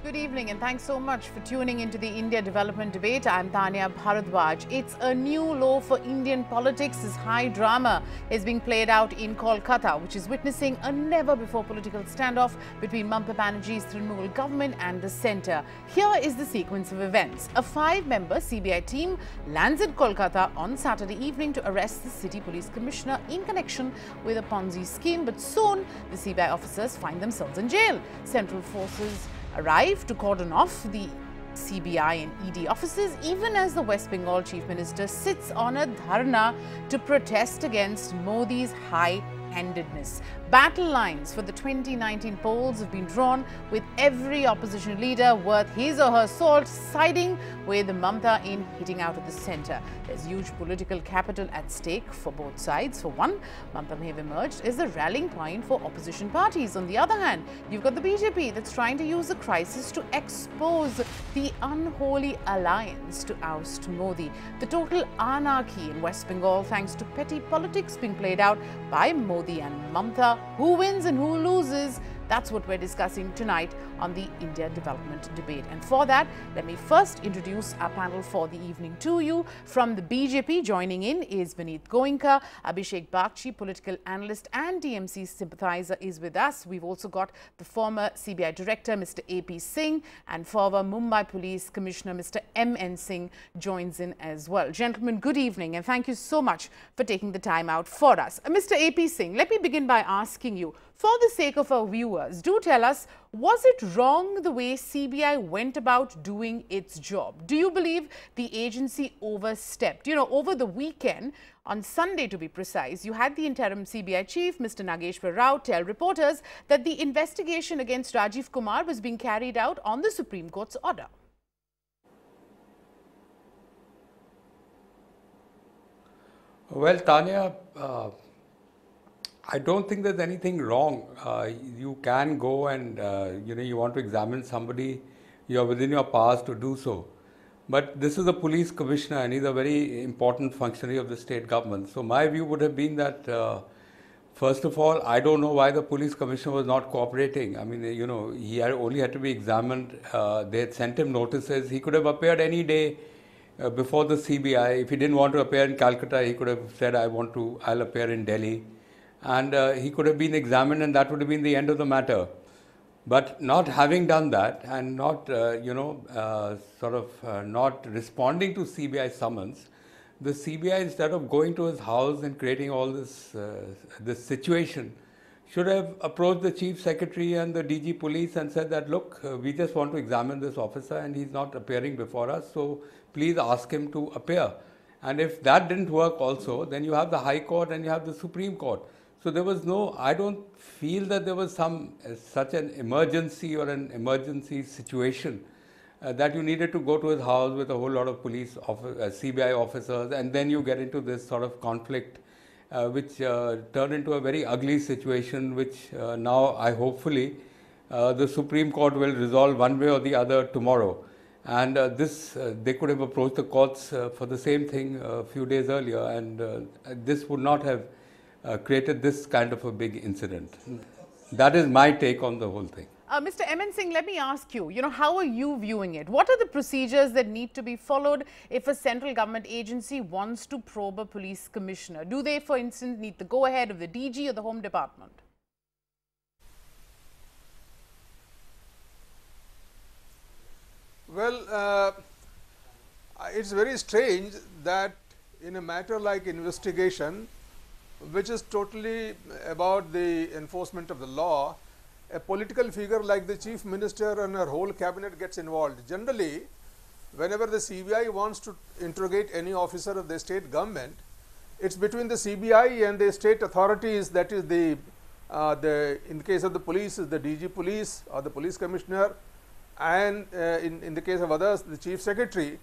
Good evening and thanks so much for tuning into the India Development Debate. I'm Taneia Bhardwaj. It's a new law for Indian politics. This high drama is being played out in Kolkata, which is witnessing a never-before political standoff between Mamata Banerjee's Trinamool government and the centre. Here is the sequence of events. A 5-member CBI team lands at Kolkata on Saturday evening to arrest the city police commissioner in connection with a ponzi scheme, but soon the CBI officers find themselves in jail. Central forces arrive to cordon off the CBI and ED offices, even as the West Bengal Chief Minister sits on a dharna to protest against Modi's high-handedness. Battle lines for the 2019 polls have been drawn, with every opposition leader worth his or her salt siding with Mamata in hitting out of the centre. There's huge political capital at stake for both sides. For one, Mamata may have emerged as the rallying point for opposition parties. On the other hand, you've got the BJP that's trying to use the crisis to expose the unholy alliance to oust Modi. The total anarchy in West Bengal, thanks to petty politics being played out by Modi and Mamata. Who wins and who loses? That's what we're discussing tonight on the India Development Debate. And for that, let me first introduce our panel for the evening to you. From the BJP, joining in is Vineet Goenka, Abhishek Bagchi, political analyst and TMC sympathizer, is with us. We've also got the former CBI director, Mr. AP Singh, and former Mumbai Police Commissioner, Mr. MN Singh, joins in as well. Gentlemen, good evening and thank you so much for taking the time out for us. Mr. AP Singh, let me begin by asking you, for the sake of our viewers, do tell us, was it wrong the way CBI went about doing its job? Do you believe the agency overstepped? You know, over the weekend, on Sunday to be precise, you had the interim CBI chief, Mr. Nageshwar Rao, tell reporters that the investigation against Rajiv Kumar was being carried out on the Supreme Court's order. Well, Tanya, I don't think there's anything wrong. You can go and, you want to examine somebody, you're within your powers to do so. But this is a police commissioner and he's a very important functionary of the state government. So my view would have been that, first of all, I don't know why the police commissioner was not cooperating. I mean, he only had to be examined. They had sent him notices. He could have appeared any day before the CBI. If he didn't want to appear in Calcutta, he could have said, I'll appear in Delhi. And he could have been examined and that would have been the end of the matter. But not having done that and not, not responding to CBI summons, the CBI, instead of going to his house and creating all this, this situation, should have approached the Chief Secretary and the DG Police and said that, look, we just want to examine this officer and he's not appearing before us, so please ask him to appear. And if that didn't work also, then you have the High Court and you have the Supreme Court. So there was no, I don't feel that there was such an emergency or an emergency situation that you needed to go to his house with a whole lot of CBI officers, and then you get into this sort of conflict which turned into a very ugly situation, which now hopefully the Supreme Court will resolve one way or the other tomorrow. And they could have approached the courts for the same thing a few days earlier, and this would not have created this kind of a big incident. That is my take on the whole thing. Mr. MN Singh, let me ask you, how are you viewing it? What are the procedures that need to be followed if a central government agency wants to probe a police commissioner? Do they, for instance, need the go-ahead of the DG or the Home Department? Well, it's very strange that in a matter like investigation, which is totally about the enforcement of the law, a political figure like the Chief Minister and her whole cabinet gets involved. Generally, whenever the CBI wants to interrogate any officer of the state government, it's between the CBI and the state authorities, that is in the case of the police, is the DG Police or the Police Commissioner, and in the case of others, the Chief Secretary.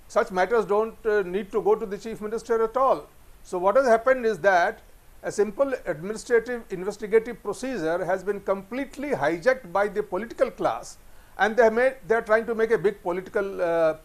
Such matters don't need to go to the Chief Minister at all. So what has happened is that a simple administrative investigative procedure has been completely hijacked by the political class, and they are trying to make a big political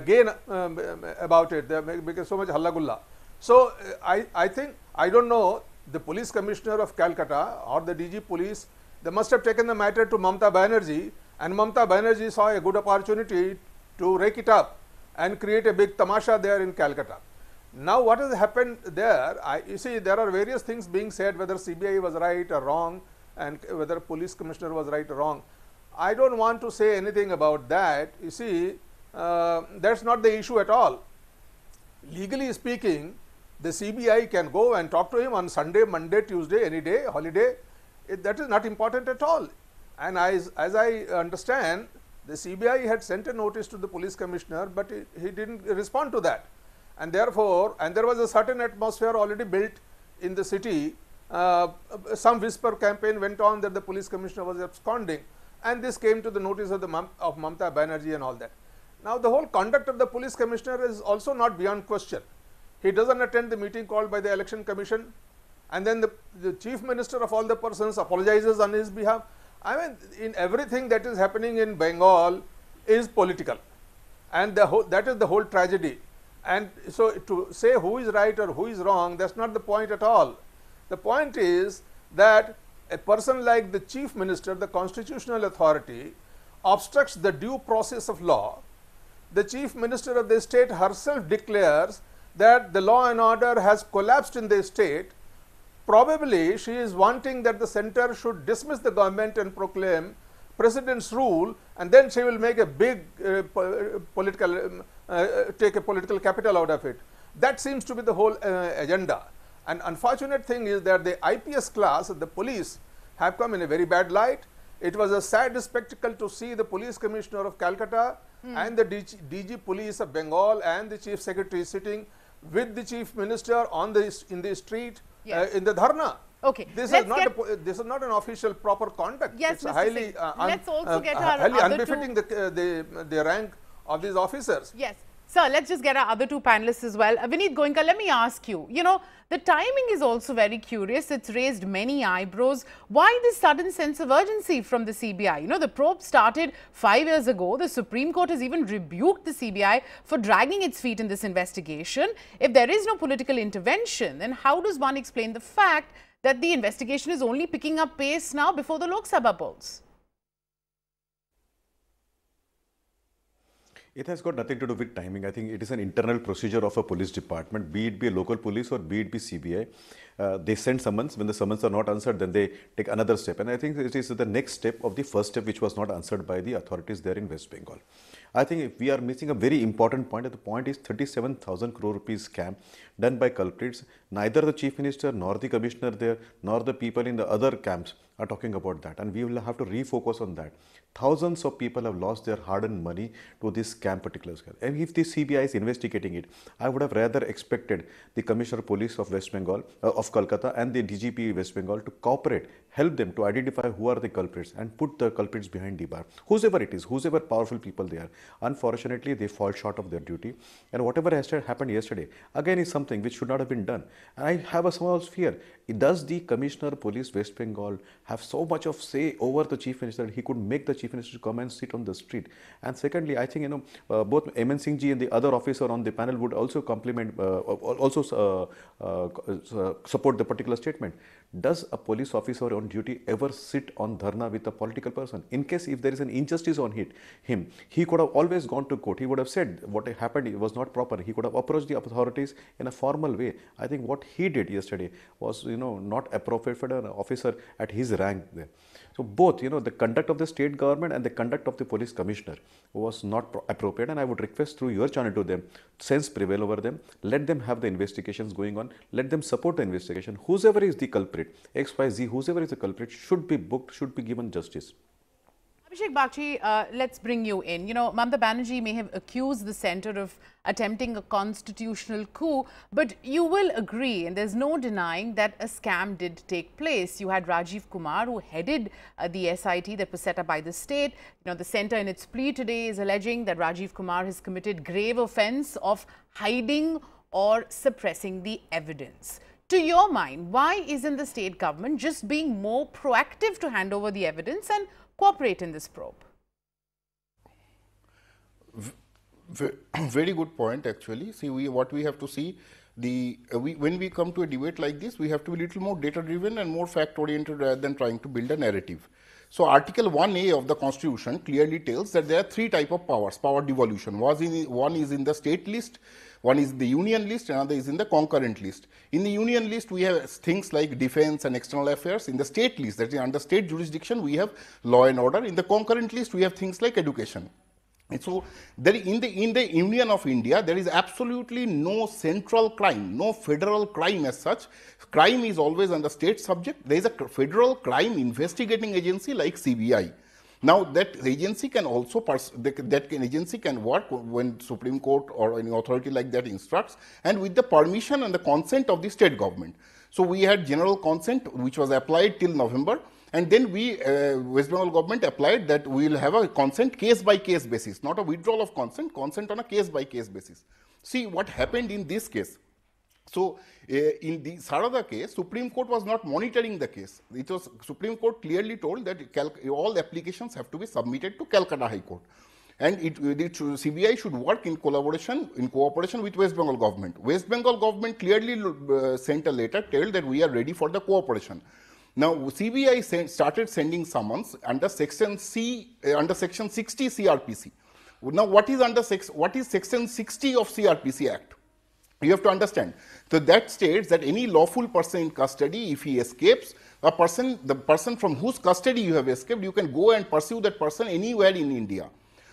gain about it. They are making so much halla gulla. So I think, I don't know, the police commissioner of Calcutta or the DG police, they must have taken the matter to Mamata Banerjee And Mamata Banerjee saw a good opportunity to rake it up and create a big tamasha there in Calcutta. Now, what has happened there, you see, there are various things being said, whether CBI was right or wrong, and whether police commissioner was right or wrong. I don't want to say anything about that. You see, that's not the issue at all. Legally speaking, the CBI can go and talk to him on Sunday, Monday, Tuesday, any day, holiday. That is not important at all. And as I understand, the CBI had sent a notice to the police commissioner, but he didn't respond to that. And therefore, there was a certain atmosphere already built in the city. Some whisper campaign went on that the police commissioner was absconding, and this came to the notice of Mamata Banerjee and all that. Now, the whole conduct of the police commissioner is also not beyond question. He doesn't attend the meeting called by the election commission, and then the chief minister of all the persons apologizes on his behalf. I mean, in everything that is happening in Bengal is political, and that is the whole tragedy. And so, to say who is right or who is wrong, that's not the point at all. The point is that a person like the chief minister, the constitutional authority, obstructs the due process of law. The chief minister of the state herself declares that the law and order has collapsed in the state. Probably she is wanting that the center should dismiss the government and proclaim president's rule, and then she will make a big take a political capital out of it. That seems to be the whole agenda. And unfortunate thing is that the IPS class, the police, have come in a very bad light. It was a sad spectacle to see the police commissioner of Calcutta and the DG police of Bengal and the chief secretary sitting with the chief minister in the street in the dharna. Okay, this is not an official proper conduct. Yes, it's Mr. highly let's also get our highly other unbefitting the rank of these officers. Yes. Sir, let's just get our other two panelists as well. Vineet Goenka, let me ask you, the timing is also very curious. It's raised many eyebrows. Why this sudden sense of urgency from the CBI? The probe started 5 years ago. The Supreme Court has even rebuked the CBI for dragging its feet in this investigation. If there is no political intervention, then how does one explain the fact that the investigation is only picking up pace now before the Lok Sabha polls? It has got nothing to do with timing. I think it is an internal procedure of a police department, be it be a local police or be it be CBI. They send summons. When the summons are not answered, then they take another step. And I think it is the next step of the first step, which was not answered by the authorities there in West Bengal. I think if we are missing a very important point. The point is 37,000 crore rupees scam done by culprits. Neither the chief minister nor the commissioner there nor the people in the other camps are talking about that, and we will have to refocus on that. Thousands of people have lost their hard-earned money to this scam, particular scam. And if the CBI is investigating it, I would have rather expected the Commissioner of Police of West Bengal, of Kolkata, and the DGP West Bengal to cooperate, help them to identify who are the culprits and put the culprits behind the bar. Whosoever it is, whosoever powerful people they are. Unfortunately, they fall short of their duty, and whatever has happened yesterday, again, is something which should not have been done. And I have a small fear. Does the Commissioner of Police West Bengal have so much of say over the Chief Minister that he could make the Chief Minister to come and sit on the street? And secondly, I think both MN Singh ji and the other officer on the panel would also support the particular statement. Does a police officer on duty ever sit on dharna with a political person? In case if there is an injustice on him, he could have always gone to court. He would have said what happened was not proper. He could have approached the authorities in a formal way. I think what he did yesterday was not appropriate for an officer at his rank there. So both, the conduct of the state government and the conduct of the police commissioner was not appropriate, and I would request through your channel to them, sense prevail over them, let them have the investigations going on, let them support the investigation. Whoever is the culprit, XYZ, whoever is the culprit should be booked, should be given justice. Abhishek Bagchi, let's bring you in. Mamata Banerjee may have accused the centre of attempting a constitutional coup, but you will agree, and there's no denying that a scam did take place. You had Rajiv Kumar, who headed the SIT that was set up by the state. The centre in its plea today is alleging that Rajiv Kumar has committed grave offence of hiding or suppressing the evidence. To your mind, why isn't the state government just being more proactive to hand over the evidence and cooperate in this probe? Very good point, actually. See, what we have to see, when we come to a debate like this, we have to be a little more data driven and more fact oriented rather than trying to build a narrative. So Article 1A of the Constitution clearly tells that there are three types of powers, power devolution. One is in the state list, one is in the union list, another is in the concurrent list. In the union list, we have things like defense and external affairs. In the state list, that is under state jurisdiction, we have law and order. In the concurrent list, we have things like education. And so, in the Union of India, there is absolutely no central crime, no federal crime as such. Crime is always under state subject. There is a federal crime investigating agency like CBI. Now, that agency can also agency can work when Supreme Court or any authority like that instructs, and with the permission and the consent of the state government. So we had general consent which was applied till November. And then we, West Bengal government applied that we will have a consent case-by-case basis, not a withdrawal of consent on a case-by-case basis. See what happened in this case. So, in the Sarada case, Supreme Court was not monitoring the case. It was Supreme Court clearly told that all applications have to be submitted to Kolkata High Court. And CBI should work in cooperation with West Bengal government. West Bengal government clearly sent a letter telling that we are ready for the cooperation. Now, CBI started sending summons under Section 60 CRPC. Now, what is Section 60 of CRPC Act? You have to understand. So that states that any lawful person in custody, if he escapes, the person from whose custody you have escaped, you can go and pursue that person anywhere in India.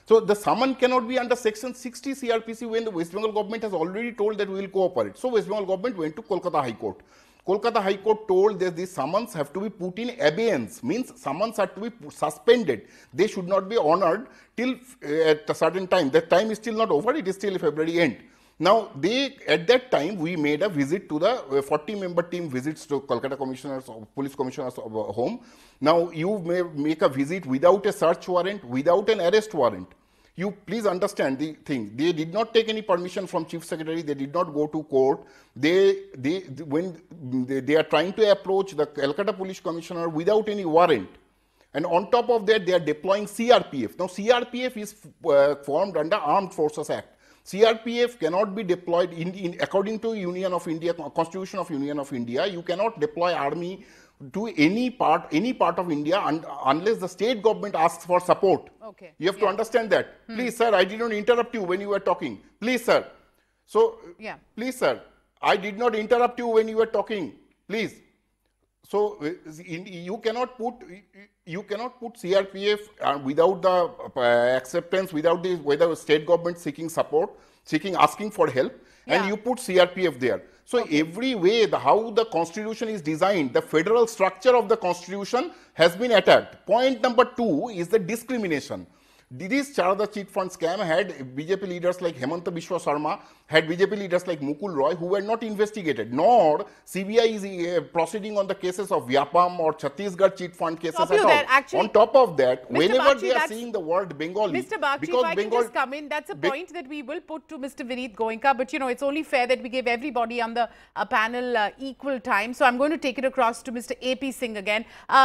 So the summon cannot be under Section 60 CRPC when the West Bengal government has already told that we will cooperate. So West Bengal government went to Kolkata High Court. Kolkata High Court told that these summons have to be put in abeyance, means summons are to be suspended. They should not be honored till at a certain time. That time is still not over, it is still February end. Now, at that time, we made a visit to the 40-member team visits to Kolkata Commissioner's, Police Commissioner's home. Now, you may make a visit without a search warrant, without an arrest warrant. You please understand the thing. They did not take any permission from Chief Secretary. They did not go to court. When they are trying to approach the Kolkata Police Commissioner without any warrant. And on top of that, they are deploying CRPF. Now, CRPF is formed under Armed Forces Act. CRPF cannot be deployed according to Union of India, Constitution of Union of India. You cannot deploy army to any part of India unless the state government asks for support. Okay. You have to understand that. Please, sir, I did not interrupt you when you were talking. Please, sir. So, please, sir, I did not interrupt you when you were talking. Please. So, you cannot put CRPF without the acceptance, without the state government seeking support, asking for help, and you put CRPF there. So every way, how the constitution is designed, the federal structure of the constitution has been attacked. Point number 2 is the discrimination. Didi's Charada cheat fund scam had BJP leaders like Hemanta Biswa Sarma, had BJP leaders like Mukul Roy who were not investigated, nor CBI is proceeding on the cases of Vyapam or Chhattisgarh cheat fund cases at all. Actually, on top of that, Mr. whenever Bagchi, they are seeing the word Bengali, Mr. Bagchi, if I can just come in, that's a point that we will put to Mr. Vineet Goenka, but you know, it's only fair that we give everybody on the panel equal time. So I'm going to take it across to Mr. AP Singh again.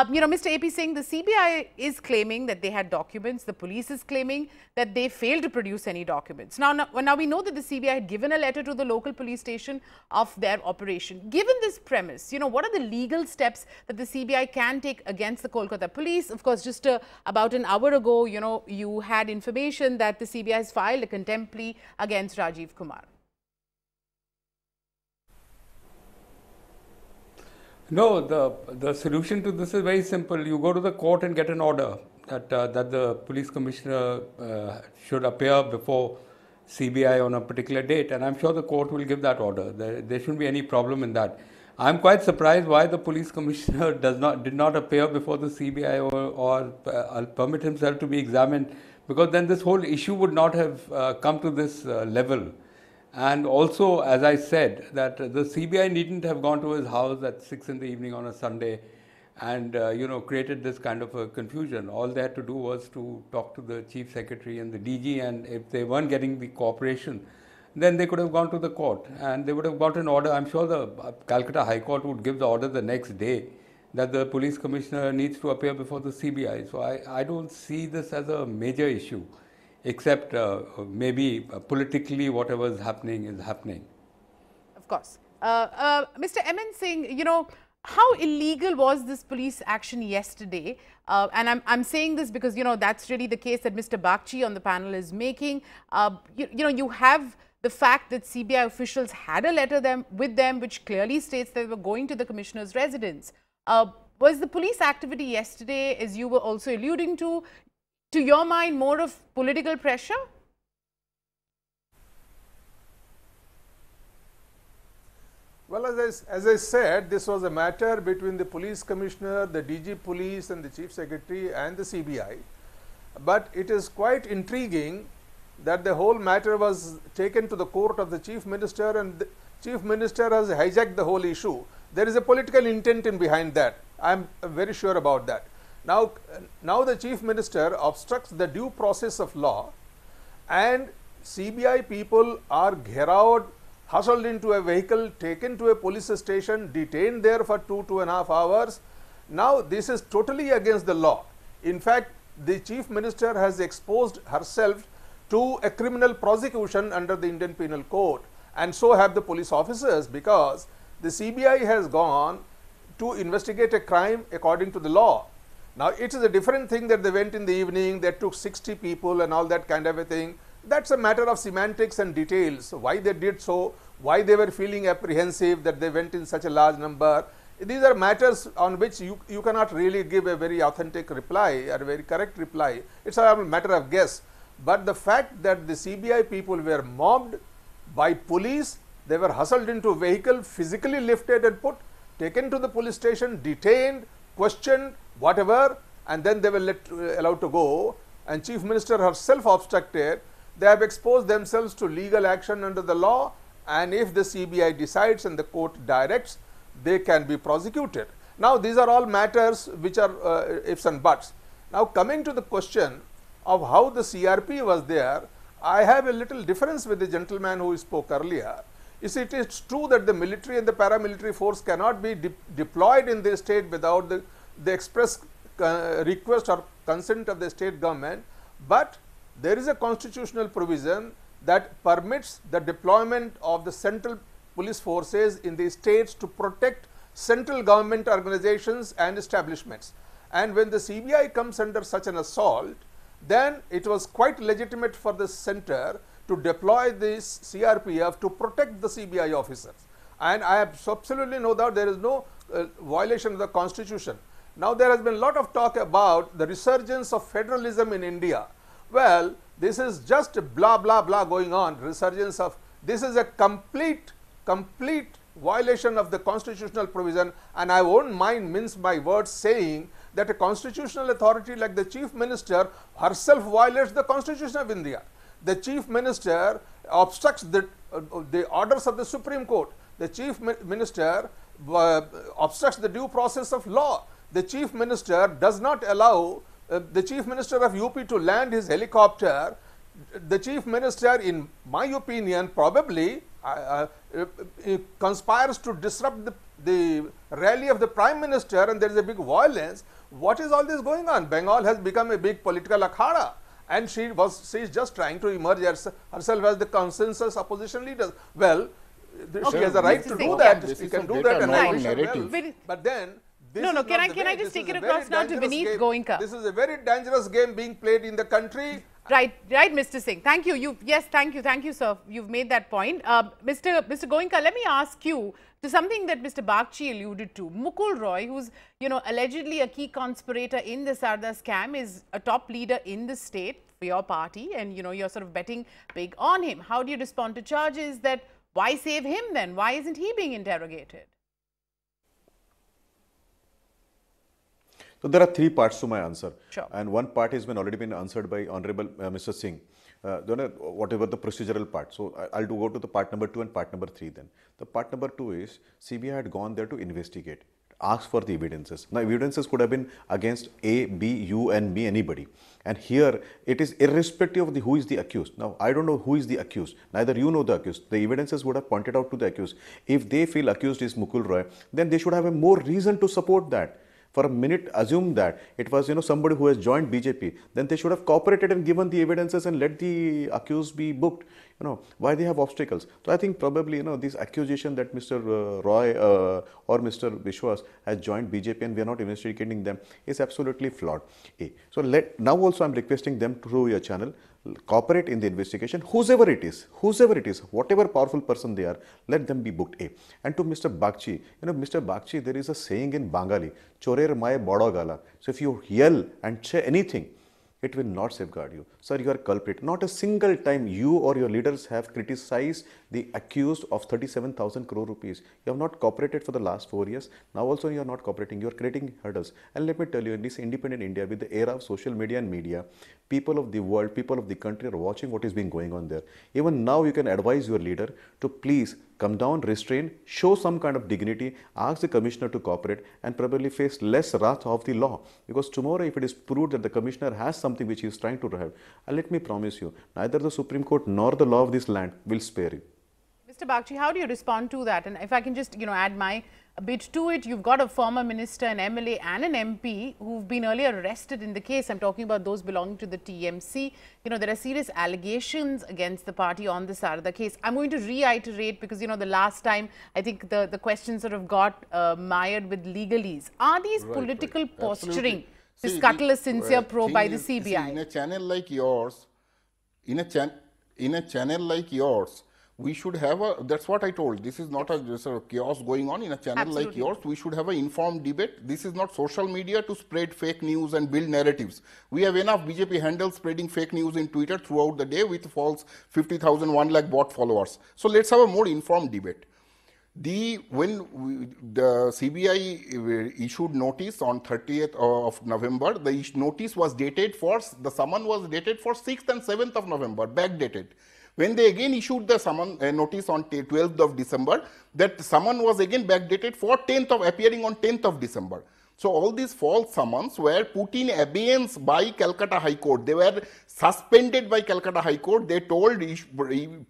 You know, Mr. AP Singh, the CBI is claiming that they had documents, the police is claiming that they failed to produce any documents. Now we know that the CBI had given a letter to the local police station of their operation. Given this premise, you know, what are the legal steps that the CBI can take against the Kolkata police? Of course, just about an hour ago, you know, you had information that the CBI has filed a contempt plea against Rajiv Kumar. No, the solution to this is very simple. You go to the court and get an order that the police commissioner should appear before CBI on a particular date, and I'm sure the court will give that order. There shouldn't be any problem in that. I'm quite surprised why the police commissioner did not appear before the CBI or permit himself to be examined, because then this whole issue would not have come to this level. And also, as I said, that the CBI needn't have gone to his house at 6 in the evening on a Sunday and you know, created this kind of a confusion. All they had to do was to talk to the Chief Secretary and the DG, and if they weren't getting the cooperation, then they could have gone to the court and they would have got an order. I'm sure the Calcutta High Court would give the order the next day that the police commissioner needs to appear before the CBI. So I don't see this as a major issue, except maybe politically whatever is happening is happening. Of course. Mr. MN Singh, you know, How illegal was this police action yesterday? And I'm saying this because, that's really the case that Mr. Bagchi on the panel is making. You have the fact that CBI officials had a letter with them which clearly states they were going to the commissioner's residence. Was the police activity yesterday, as you were also alluding to your mind, more of political pressure? Well, as I said, this was a matter between the police commissioner, the DG police and the chief secretary and the CBI. But it is quite intriguing that the whole matter was taken to the court of the chief minister, and the chief minister has hijacked the whole issue. There is a political intent in behind that. I am very sure about that. Now the chief minister obstructs the due process of law, and CBI people are gheraued, hustled into a vehicle, taken to a police station, detained there for 2.5 hours. Now this is totally against the law. In fact, the chief minister has exposed herself to a criminal prosecution under the Indian Penal Code, and so have the police officers, because the CBI has gone to investigate a crime according to the law. Now it is a different thing that they went in the evening, they took 60 people and all that kind of a thing. That's a matter of semantics and details, why they did so, why they were feeling apprehensive that they went in such a large number. These are matters on which you cannot really give a very authentic reply or a very correct reply. It's a matter of guess. But the fact that the CBI people were mobbed by police, they were hustled into a vehicle, physically lifted and taken to the police station, detained, questioned, whatever, and then they were allowed to go, and chief minister herself obstructed. They have exposed themselves to legal action under the law, and if the CBI decides and the court directs, they can be prosecuted. Now these are all matters which are ifs and buts. Now coming to the question of how the CRP was there, I have a little difference with the gentleman who spoke earlier. You see, it is true that the military and the paramilitary force cannot be deployed in the state without the express request or consent of the state government, but there is a constitutional provision that permits the deployment of the central police forces in the states to protect central government organizations and establishments. And when the CBI comes under such an assault, then it was quite legitimate for the center to deploy this CRPF to protect the CBI officers. And I have absolutely no doubt there is no violation of the constitution. Now there has been a lot of talk about the resurgence of federalism in India. Well, this is just blah blah blah going on. Resurgence of, this is a complete violation of the constitutional provision, and I won't mind mince my words saying that a constitutional authority like the chief minister herself violates the constitution of India. The chief minister obstructs the orders of the Supreme Court. The chief minister obstructs the due process of law. The chief minister does not allow the chief minister of UP to land his helicopter. The chief minister, in my opinion, probably conspires to disrupt the rally of the prime minister, and there is a big violence. What is all this going on? Bengal has become a big political akhada, and she is just trying to emerge herself as the consensus opposition leader. Well, she has a right to do that. She can do that, and I wish her well. But then, can I just take it across now to Vineet Goenka? This is a very dangerous game being played in the country. Right, Mr. Singh. Thank you. Thank you, sir. You've made that point. Mr. Goenka, let me ask you to something that Mr. Bagchi alluded to. Mukul Roy, who's allegedly a key conspirator in the Sarda scam, is a top leader in the state for your party, and you're sort of betting big on him. How do you respond to charges that why save him then? Why isn't he being interrogated? So there are three parts to my answer. Sure. And one part has already been answered by Honorable Mr. Singh. Whatever the procedural part. So I'll go to the part number 2 and part number 3 then. The part number 2 is CBI had gone there to investigate, ask for the evidences. Now evidences could have been against A, B, you and me, anybody. And here it is irrespective of who is the accused. Now I don't know who is the accused. Neither you know the accused. The evidences would have pointed out to the accused. If they feel accused is Mukul Roy, then they should have a more reason to support that. For a minute, assume that it was, somebody who has joined BJP. Then they should have cooperated and given the evidences and let the accused be booked. Why they have obstacles? So I think probably, this accusation that Mr. Roy or Mr. Vishwas has joined BJP and we are not investigating them is absolutely flawed. So now also I'm requesting them through your channel, cooperate in the investigation, whoever it is, whatever powerful person they are, let them be booked. And to Mr. Bagchi, Mr. Bagchi, there is a saying in Bengali, chorer mae bado gala. So if you yell and say anything, it will not safeguard you. Sir, you are culprit. Not a single time you or your leaders have criticized the accused of 37,000 crore rupees. You have not cooperated for the last 4 years. Now also you are not cooperating. You are creating hurdles. And let me tell you, in this independent India, with the era of social media and media, people of the world, people of the country are watching what is being going on there. Even now you can advise your leader to please come down, restrain, show some kind of dignity, ask the commissioner to cooperate and probably face less wrath of the law. Because tomorrow if it is proved that the commissioner has something which he is trying to have, let me promise you, neither the Supreme Court nor the law of this land will spare you. Mr. Bagchi, how do you respond to that? And if I can just, add my bit to it, you've got a former minister, an MLA and an MP who've been earlier arrested in the case. I'm talking about those belonging to the TMC. There are serious allegations against the party on this side of the case. I'm going to reiterate because, the last time I think the question sort of got mired with legalese. Are these political posturing to scuttle a sincere probe by the CBI? In a channel like yours, we should have that's what I told. This is not a sort of chaos going on in a channel like yours. We should have an informed debate. This is not social media to spread fake news and build narratives. We have enough BJP handles spreading fake news in Twitter throughout the day with false 50,000, 1 lakh bot followers. So let's have a more informed debate. When the CBI issued notice on 30th of November, the notice was dated for, the summon was dated for 6th and 7th of November, backdated. When they again issued the summon notice on 12th of December, that summon was again backdated for appearing on 10th of December. So all these false summons were put in abeyance by Calcutta High Court. They were suspended by Calcutta High Court. They told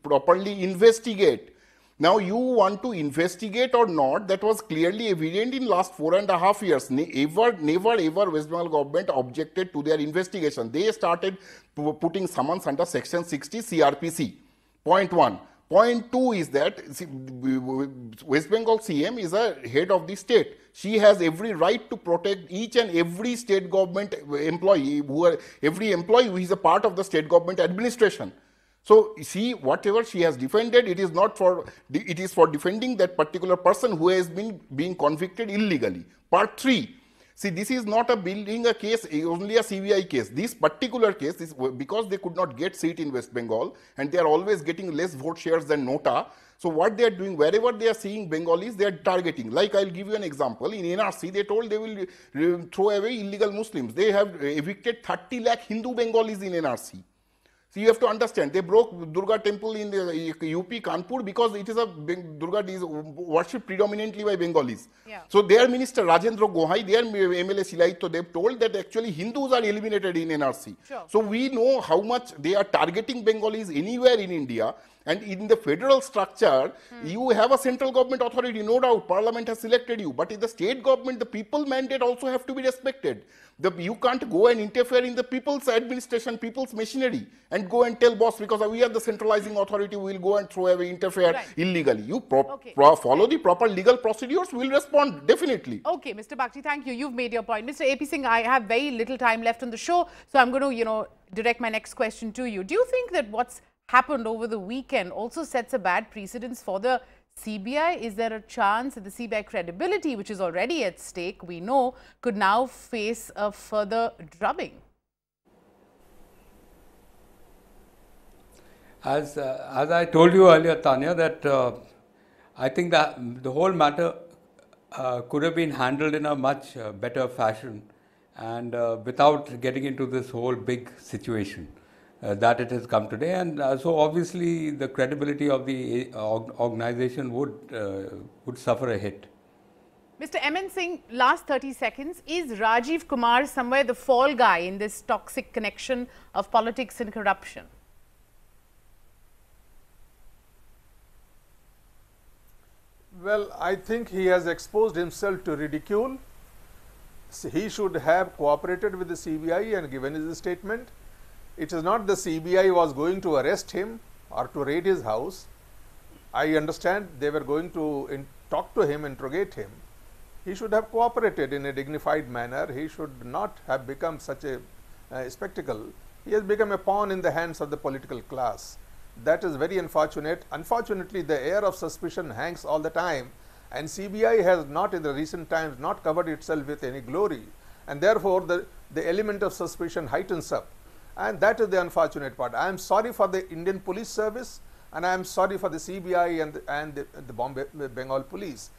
properly investigate. Now you want to investigate or not, that was clearly evident in last 4.5 years. Never ever West Bengal government objected to their investigation. They started putting summons under section 60 CRPC. Point 1. Point 2 is that West Bengal CM is a head of the state. She has every right to protect each and every state government employee, every employee who is a part of the state government administration. So see, whatever she has defended, it is not for, it is for defending that particular person who has been being convicted illegally. Part 3. See, this is not building a case, only a CBI case. This particular case is because they could not get seat in West Bengal and they are always getting less vote shares than Nota. So what they are doing, wherever they are seeing Bengalis, they are targeting. Like I'll give you an example. In NRC, they told they will throw away illegal Muslims. They have evicted 30 lakh Hindu Bengalis in NRC. So you have to understand, they broke Durga temple in the UP Kanpur because it is Durga is worshipped predominantly by Bengalis. Yeah. So their minister Rajendra Gohai, their MLA Silaito, they have told that actually Hindus are eliminated in NRC. Sure. So we know how much they are targeting Bengalis anywhere in India. And in the federal structure, you have a central government authority, no doubt, parliament has selected you. But in the state government, the people mandate also have to be respected. You can't go and interfere in the people's administration, people's machinery and go and tell boss because we are the centralizing authority, we will go and throw away, interfere illegally. You follow the proper legal procedures, we will respond definitely. Okay, Mr. Bagchi, thank you. You've made your point. Mr. AP Singh, I have very little time left on the show, so I'm going to, direct my next question to you. Do you think that what's happened over the weekend also sets a bad precedence for the CBI? Is there a chance that the CBI credibility, which is already at stake, we know, could now face a further drubbing? As I told you earlier, Taneia, that I think that the whole matter could have been handled in a much better fashion and without getting into this whole big situation. That it has come today, and so obviously the credibility of the organization would suffer a hit. Mr. MN Singh, last 30 seconds, is Rajiv Kumar somewhere the fall guy in this toxic connection of politics and corruption? Well, I think he has exposed himself to ridicule. he should have cooperated with the CBI and given his statement. It is not the CBI was going to arrest him or to raid his house. I understand they were going to talk to him, interrogate him. He should have cooperated in a dignified manner. He should not have become such a spectacle. He has become a pawn in the hands of the political class. That is very unfortunate. Unfortunately, the air of suspicion hangs all the time, and CBI has not in the recent times not covered itself with any glory, and therefore the element of suspicion heightens up, and that is the unfortunate part. I am sorry for the Indian police service, and I am sorry for the CBI and the Bengal police.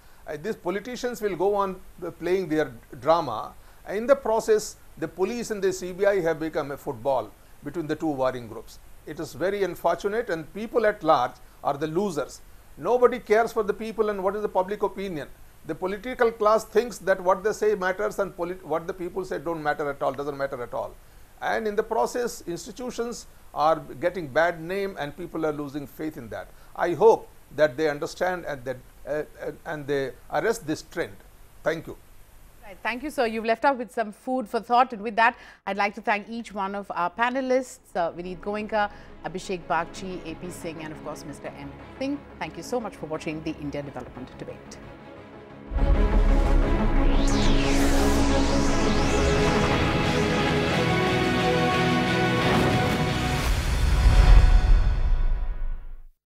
These politicians will go on playing their drama. In the process, the police and the CBI have become a football between the two warring groups. It is very unfortunate, and people at large are the losers. Nobody cares for the people and what is the public opinion. The political class thinks that what they say matters and what the people say don't matter at all, doesn't matter at all. And in the process, institutions are getting bad name and people are losing faith in that. I hope that they understand and they arrest this trend. Thank you. Right. Thank you, sir. You've left out with some food for thought, and with that, I'd like to thank each one of our panelists, Vineet Goenka, Abhishek Bagchi, AP Singh, and of course, Mr. M. Singh. Thank you so much for watching the India Development Debate.